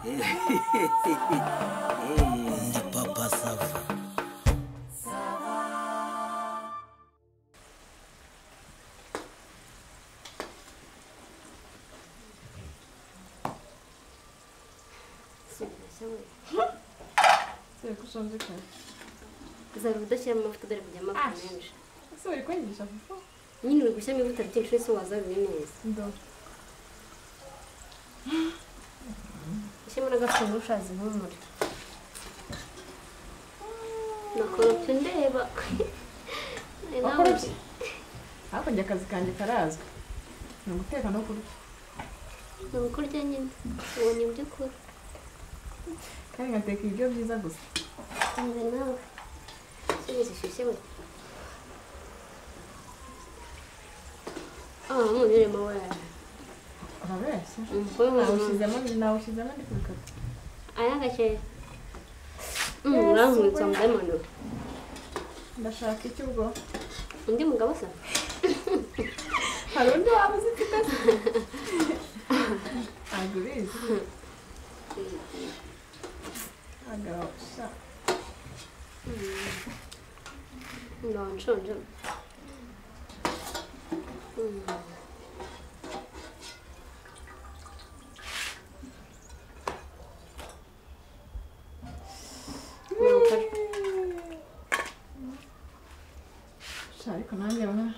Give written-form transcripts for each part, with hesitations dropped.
Ndi papa sava. C'est kushonje cyane. Uzarudashyira amavuta dore kujya amavuta. Ese uri kwengisha fufu? Nyine uri gushyira amavuta byinshi so wazaruye neza. Ndo. Ishyemo n'agafungo ushaze nk'umuri. Nakoropye ndeba. Wakoropye? Ako njye akazi kanjye karazwi. Ni uguteka no kurya. Ni ukurya nyine. Ubonye ibyo ukora. Kandi ngateka ibiryo byiza gusa. Nze nawe. Shyushye we. Munire mawe. Urabeshya? Nawe ushyizemo ndi kubikata. Aya gake. Urankubitsa mudamano. Ndashaka iki ubwo? Undi mugabo se? Hari undi waba uzi ufite se? Ntabwo ubizi. Agasha. Nshonje. Ariko nanjye bana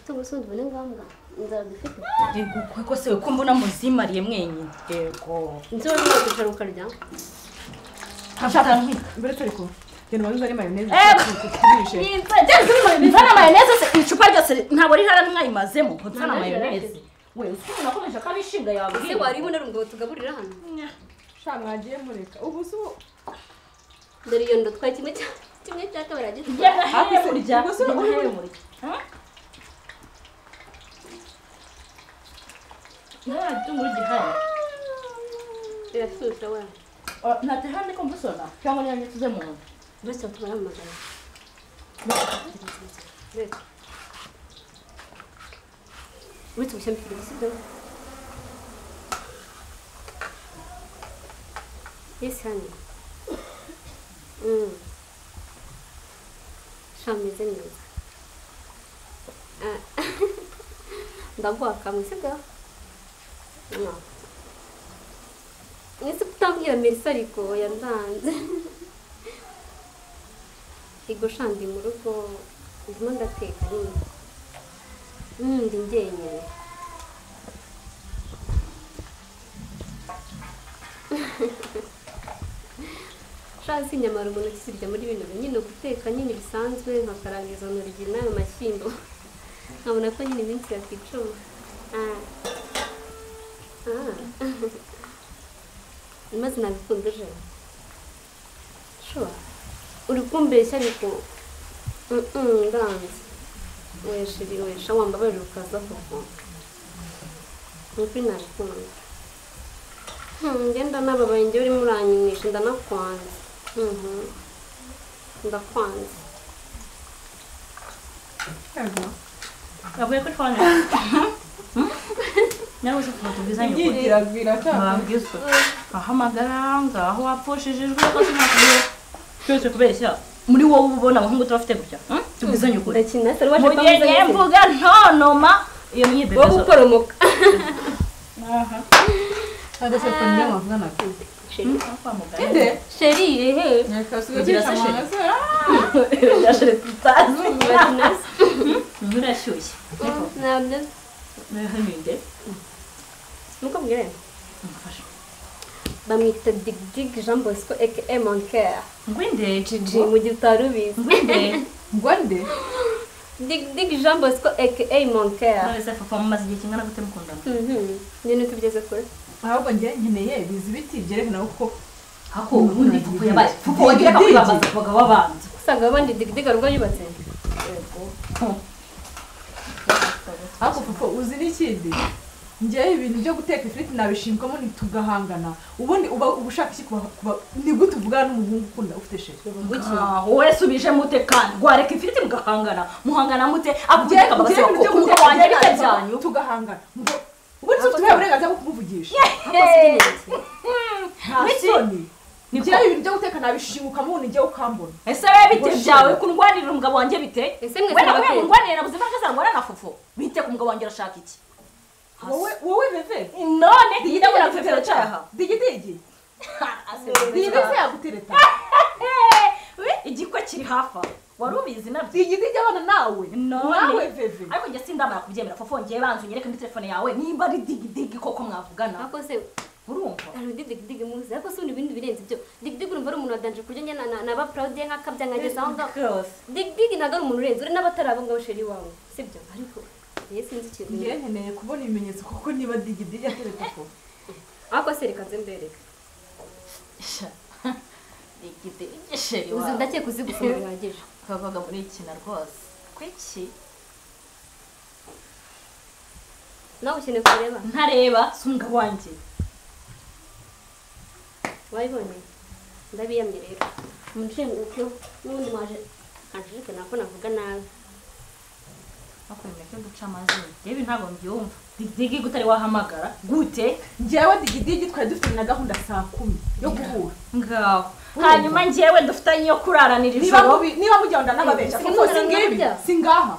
tubusundi bone ngambwa nzadufite yego ko se ko mbona muzimariye mwenyine yego nzo no kwicara ukarya hafata mbere tariko genda wazuza ari mayonnaise kubishe nzana mayonnaise se icupa ryose ntabwo rihara mwayimazemo nzana mayonnaise we usiku nakomeje kabishinga yawe se wari ibone ngo tugaburira hano sha mwagiye mureka ubu su dore iyo ndo twa kimwe cya kabara gito hafi kurya ubu su uri muri na tumuri gihari irashusha we nate hande ko mbusona cyangwa nyanye tuze mu bese tubara mu magana witse ushempi bisido yes honey shameze neza ndaguha kamwe sibyo nise kutambwira Melissa ariko yandanze igushandi mu rugo ndimo ndateka nyine ndi njyenyine shazi inyamara umuntu kisirya muri bino nyine guteka nyine bisanzwe nkakarangiza n'urigi nayo mashyimbo nkabona ko nyine iminsi yakicuma maze nabikunda je sure uri kumbeshya ariko ndanze weshiri wesha wambabarira ukaza koko nuko nabikunda ngenda nababaye njye uri muranyinisha ndanakwanze ndakwanze avuye ko twana nawe se tubizanye ko yiragwira cyane babwizwe ahamagara ngaho wapfushijwe ko sinakuye cyose kubeshya muri wowe ubona abahungu turafite gutya tubizanye ukuri ndakina se waje kwamuzanya mvuga ntonoma iyo myibezo wo gukoromoka aha adase kwende mavugana kuko sheri ende sheri nyakasuye cyamagaza yashire tutazi batinasi murashyushye nabyo nahiminde nuko mbwira mfasha bamwita Dig Jean Bosco aka mon cœur ngwinde Gigi mu gitarubizi ngwande Dig Jean Bosco aka mon cœur none se papa mumaze igihe kingana gute mukundana nyine tubigeze kure ahubwo njye nkeneye bizi biti byerekana uko hako ubundi pupu yabaye pupu wagira ko kwibambaza kubaga wabanze usanga abandi Dig arugo yubatse ako pupo uzi n'ikindi njye ibintu byo guteka ifiriti nabishimkamo nitugahangana ubundi uba ubushaka iki kuba ni gute uvugana n'umuhungu ukunda ufite sheri wowe subije mute kandi gwareka ifiriti mugahangana muhangana mute akugeka bagase ko wanjye bite byanyu tugahangana ubu none se ufite uburenganzira bwo kumuvugisha nta soni ngira ibintu byo guteka nabishinguka mu nijye ukambona ese wewe bite byawe kundwanirira umugabo wanjye bite Ese mwese wena murabwira. kundwanirira buzima bwazangwana na fufu bite ku mugabo wanjye urashaka iki wowe veve none digida digida gutereta cyaha digidigi digida se yagutereta igikwe kiri hafa wari ubizi nabyo digidigi abana nawe none veve ariko njye sindamara kubyemera fufu ngiye banzu nyereke muri telefone yawe nimba ari digidigi koko mwavugana ako se urumva hari undi digdig muzi ariko se ibindi birenze ibyo digdig urumva ari umuntu wadanje kuryo njye naba proud ye nkakabya nkageza aho ngaho rwose digdig ntabwo ari umuntu urenze uri n'abatarabo ngabo sheri wawe sibyo ariko ye sinzi ikintu ngiye nkeneye kubona ibimenyetso kuko niba digidigi atereta ko ako se reka nze mbereke digidigi sheri uzi wawe ndakeka uzi gusoma bihagije kavuga muri ikina rwose kwiki nawe ukeneye kureba ntareba si umugabo wanjye wabibonye ndabiyamye rero umushinguke n'ubundi mwaje ajike nako navuga nabi bakwemeye ko duca amazina yewe ntabwo mbyumva digidigi gutari wahamagara gute njyewe digidigi twari dufite na gahunda saa 10 yo guhura ngaho hanyuma njyewe dufitanye iyo kuraranira ijoro niba mugenda n'ababesha kuko singibi singaha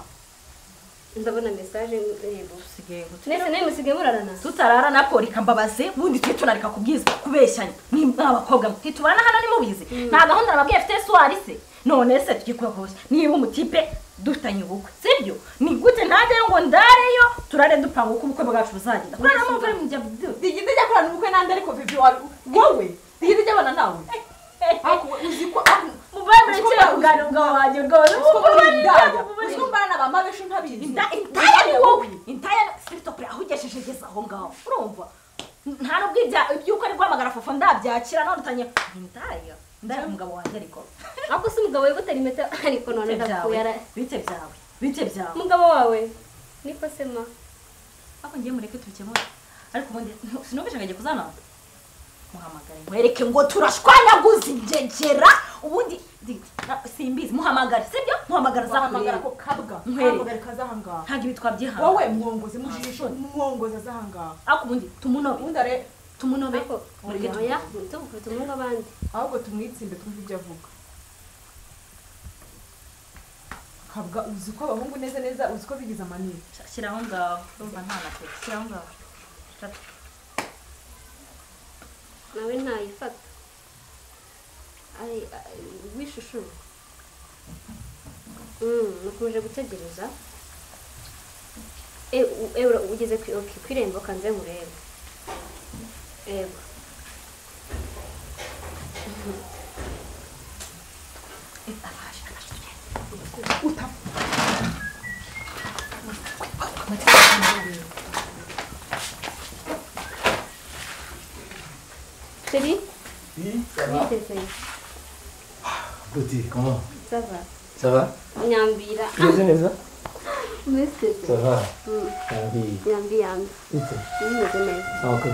ndabona message rero usigaye gute nese nawe musigaye murarana tutarara na polika mbabaze ubundi twe tunareka kubwiza kubeshyanya nimba abakobwa ntitubana hano nimubizi nta gahunda nababwiye afite soir se none se tugikwiye kose niba umutipe dufitanye ubukwe sibyo ni gute ntajyayo ngo ndareyo turare dupanga uko ubukwe bwacu buzagenda kurara mu mvura mujya digidigi akorana ubukwe nande ariko vivi wowe digidigi abana nawe uzi ko mubaye muri kera kuganira umugabo wanjye rwose uzi ko mbana bamabesha ntabizi intaya ni wowe intaya siritope aho ugesheje geza aho ngaho urumva nta nubwo iby'uko ari guhamagara fufu ndabyakira none utanye indaya umugabo wanjye ariko ako se umugabo we gutera impeta ariko none ndakuyara bite byawe umugabo wawe niko sema ako ngiye mureke tubikemura ariko ubundi sinumvisha ngo agiye kuzana muhamagare mwereke ngo turashwanyaguza ingegera ubundi simbizi muhamagare sibyo muhamagara zahamagara ko kabwa muhamagare kazahangaha ntabwo ibi twabyihaye wowe mwongoze mujisho mwongoza zahangaha ariko ubundi tumunobe undare tumunobe oya tugufite umunga abandi ahubwo tumwitsinde twumve ibyo avuga kabwa uzi ko abahungu neza neza uzi ko bigize amanini shyiraho ngaho urumva nta na peti shyiraho ngaho nawe ntayifata w'ishusho nakomeje gutegereza ugeze ku irembo kanze nkurebe ego Chérie? Oui, ça va. Oui, c'est ça. Petit, comment? Ça va. Ça va? Nyambira. Neza? Mese. Ça va. Nyambi. Nyambi. Ite. Meze neza. Okay.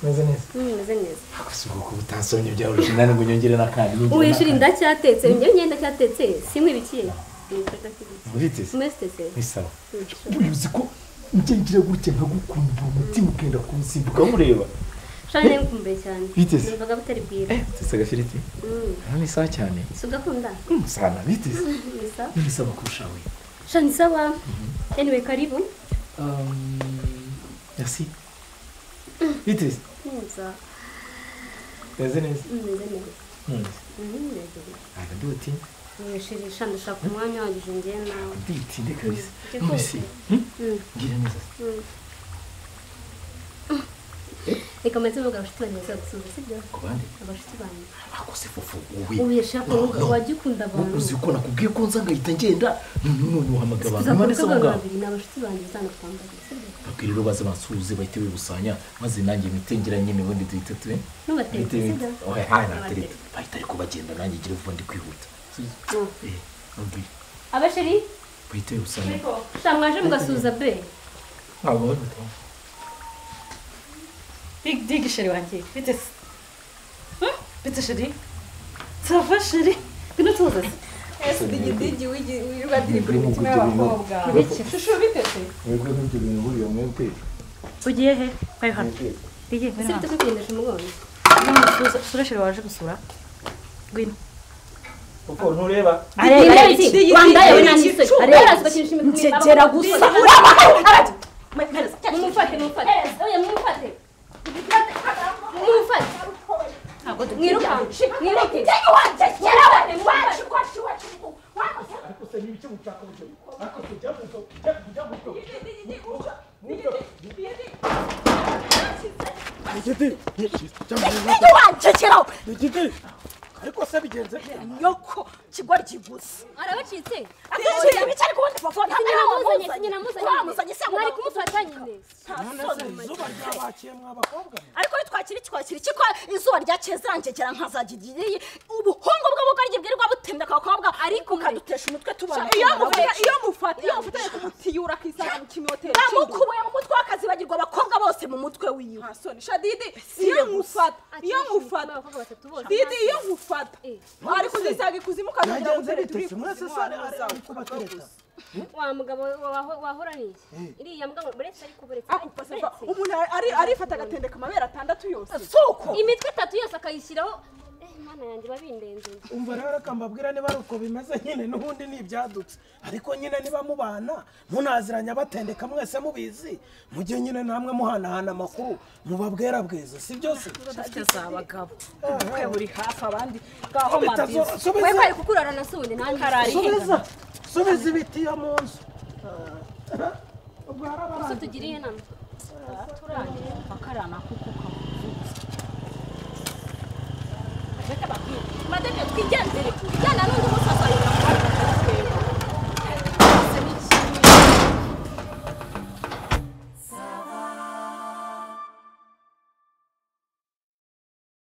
Meze neza. Meze neza. Akasuko ko utansonye bya urushinane ngo nyongere nakandi. Uwishira ndacyatetse, njye ngenda cyatetse, simwe bikiye. Urite. Mese. Ni sawa. Uzi ko njye ngira gutya nkagukunda umutima ukenda kunsimbuka mureba. Shane nkumbuye cyane. Biteze. Numvaga butari bwira. Tese gafiriti. Ni sawa cyane. Sugakunda. Sana biteze. Ni sawa. Ni sawa kurushawe. Shane sawa. Anyway, karibu. Merci. Biteze. Neza. Meze neza. Meze neza. Neza. Duti. Shiri shanda shaka umwanya wagije ngiye nawe. Ditinde kabisa. Mbese. Ngira neza. Reka maze vuga abashiti banjye bazagusubiza sibyo? Kubandi? Abashiti banjye. Akose fufu wowe. Ubeshaka wagikunda abantu. Uzi ko nakubwiye ko nza ngahita ngenda none uhamagara abantu None neza ngo ni abashiti banjye bazanakwambara sibyo? babwire rero baze bansuhuze bahite bibusanya maze nanjye mitengera nyine ubundi duhita tube Nubatetse sibyo? oya hana terete bahita ariko bagenda nanjye ngira vuba ndi kwihuta nubwi Abashiri bahite bibusanya shamwaje mugasuhuza be. ntabwo dig sheri wanjye bite bite sheri sava sheri bino tuza digidigi wirirwa diri kuri mitima y'abakobwa shusho bitese mwebwe n'ibyo bintu buriya mwebwe ugiye he kwayo hano igiye ese bite kwigendesha umugongo surashira waje gusura ngwino uko ntureba wambaye we nanditse arera asibakinisha imitwe ngegera gusa mumufate oya mumufate mwiruke ariko se bigenze yoko kigwari kigusa arabacitse bicari kubona papa sinamuzanye mwari kumufata nyine izuba ryabakiye mw'abakobwa ariko twakiri ko izuba ryaciye zirangegera nkazagiriye ubuhungu bw'ubugaryi bwirirwa butemye abakobwa ariko kadutesha umutwe tubona iyo mufatanye kumutiyura akisanga mu kimoteri bamukubuye mu mutwe w'akazibagirwa abakobwa bose mu mutwe wiwe hasoni shadidi iyo mufata didi iyo mufata ari kuzisanga ikuzimu kazagira gutera turi kuzimu wa mugabo wahora ni iriya mugabo buretse ariko buretse umuntu arifata agatendeka amabere 6 yose suko imitwe 3 yose akayishyiraho mana yanjye babindenze umva rero kambabwira niba uko bimeze nyine n'ubundi nibyadutse ariko nyine niba mubana munaziranya batendeka mwese mubizi mujye nyine namwe muhanahana amakuru mubabwera bwiza si byose abagabo kwe buri hafi abandi gaho mabizi we kwari kukurara na sundi nanjye subiza ibiti yo mu nzu ubwo tugiriye nama turangire bakarana kuko madame twigendere jyana